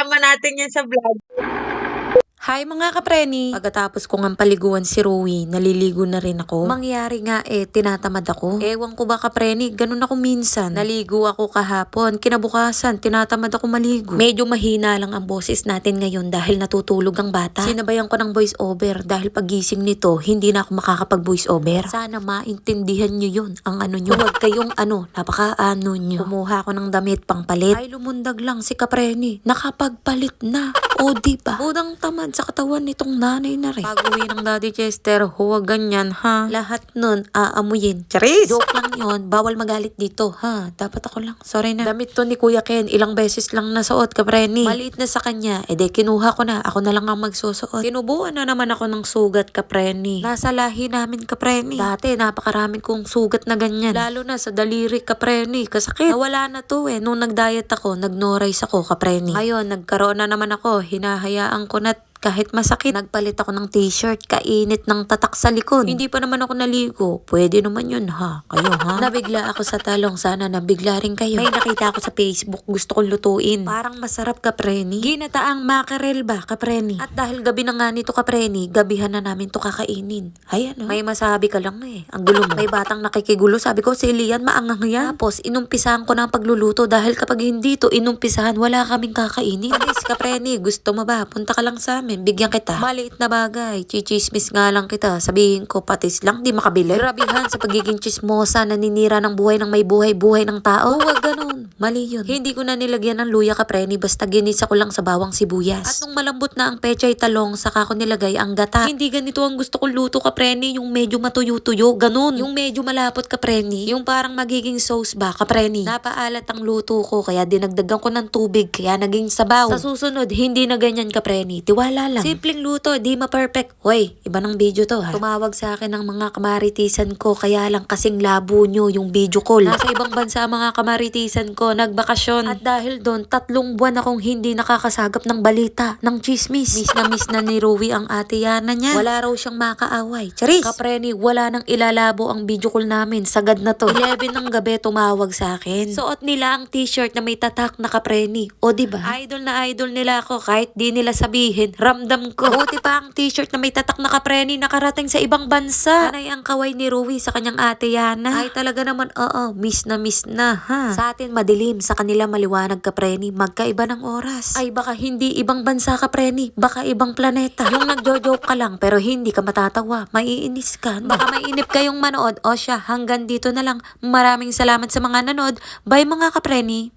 isama natin yan sa vlog. Hi mga kapreni! Pagkatapos ko ng paliguan si Rowie, naliligo na rin ako. Mangyari nga tinatamad ako. Ewan ko ba kapreni, ganun ako minsan. Naligo ako kahapon, kinabukasan, tinatamad ako maligo. Medyo mahina lang ang boses natin ngayon dahil natutulog ang bata. Sinabayan ko ng voice over dahil pagising nito, hindi na ako makakapag voice over. Sana maintindihan nyo yun, ang ano nyo. Huwag kayong napaka-ano nyo. Kumuha ako ng damit pang palit. Ay lumundag lang si kapreni, nakapagpalit na. O diba? Budang tamad sa katawan nitong nanay na rin. Pag-uwi ng Daddy Chester, huwag ganyan ha. Lahat nun aamuyin. Charis! Joke lang yun. Bawal magalit dito ha. Dapat ako lang. Sorry na. Damit to ni Kuya Ken. Ilang beses lang nasuot kapreni. Maliit na sa kanya. Kinuha ko na. Ako na lang ang magsusuot. Tinubuan na naman ako ng sugat kapreni. Nasa lahi namin kapreni. Dati napakarami kong sugat na ganyan. Lalo na sa daliri kapreni. Kasakit. Nawala na to Nung nag-diet ako, nag-no-rice ako kapreni. Ngayon, nagkaroon na naman ako. Hinahayaan ko na kahit masakit, nagpalit ako ng t-shirt, kainit ng tatak sa likod. Hindi pa naman ako naligo. Pwede naman yun ha. Kayo ha? Nabigla ako sa talong, sana nabigla rin kayo. May nakita ako sa Facebook, gusto kong lutuin. Parang masarap kapreni. Ginataang mackerel ba kapreni? At dahil gabi na nga nito kapreni, gabihan na namin to kakainin. Ay may masabi ka lang ang gulo mo. May batang nakikigulo, sabi ko si Lian maangang yan. Tapos inumpisahan ko ng pagluluto dahil kapag hindi to inumpisahan, wala kaming kakainin. Please kapreni, gusto mo ba? Punta ka lang sa amin. Bigyan kita. Maliit na bagay. Chichismis nga lang kita. Sabihin ko, patis lang, di makabili. Grabihan sa pagiging chismosa, naninira ng buhay ng may buhay-buhay ng tao. Huwag ganun. Mali yun. Hindi ko na nilagyan ng luya kapreni, basta ginisa ko lang sa bawang sibuyas. At nung malambot na ang pechay talong, saka ko nilagay ang gata. Hindi ganito ang gusto kong luto kapreni, yung medyo matuyo-tuyo, ganun. Yung medyo malapot kapreni, yung parang magiging sauce ba kapreni. Napaalat ang luto ko, kaya dinagdagan ko ng tubig, kaya naging sabaw. Sa susunod, hindi na ganyan kapreni. Tiwala lang. Simpleng luto, di ma-perfect. Hoy, iba ng video to ha. Tumawag sa akin ng mga kamaritisan ko, kaya lang kasing labo nyo yung video call. Nasa ibang bansa mga kamaritisan ko, nagbakasyon. At dahil doon, 3 buwan akong hindi nakakasagap ng balita, ng chismis. Miss na ni Rowie ang ate Yana niya. Wala raw siyang makaaway. Charis! Kapreni, wala nang ilalabo ang video call namin. Sagad na to. 11 ng gabi tumawag sa akin. Suot nila ang t-shirt na may tatak na kapreni. O diba? Idol na idol nila ako kahit di nila sabihin. Ramdam ko. Buti pa ang t-shirt na may tatak na kapreni nakarating sa ibang bansa. Panay ang kaway ni Rowie sa kanyang ate Yana. Ay talaga naman, miss na ha. Sa atin madilim, sa kanila maliwanag kapreni. Magkaiba ng oras. Ay baka hindi ibang bansa kapreni, baka ibang planeta. Yung nagjo-joke ka lang pero hindi ka matatawa. Maiinis ka. Baka mainip kayong manood. O siya, hanggang dito na lang. Maraming salamat sa mga nanood. Bye mga kapreni.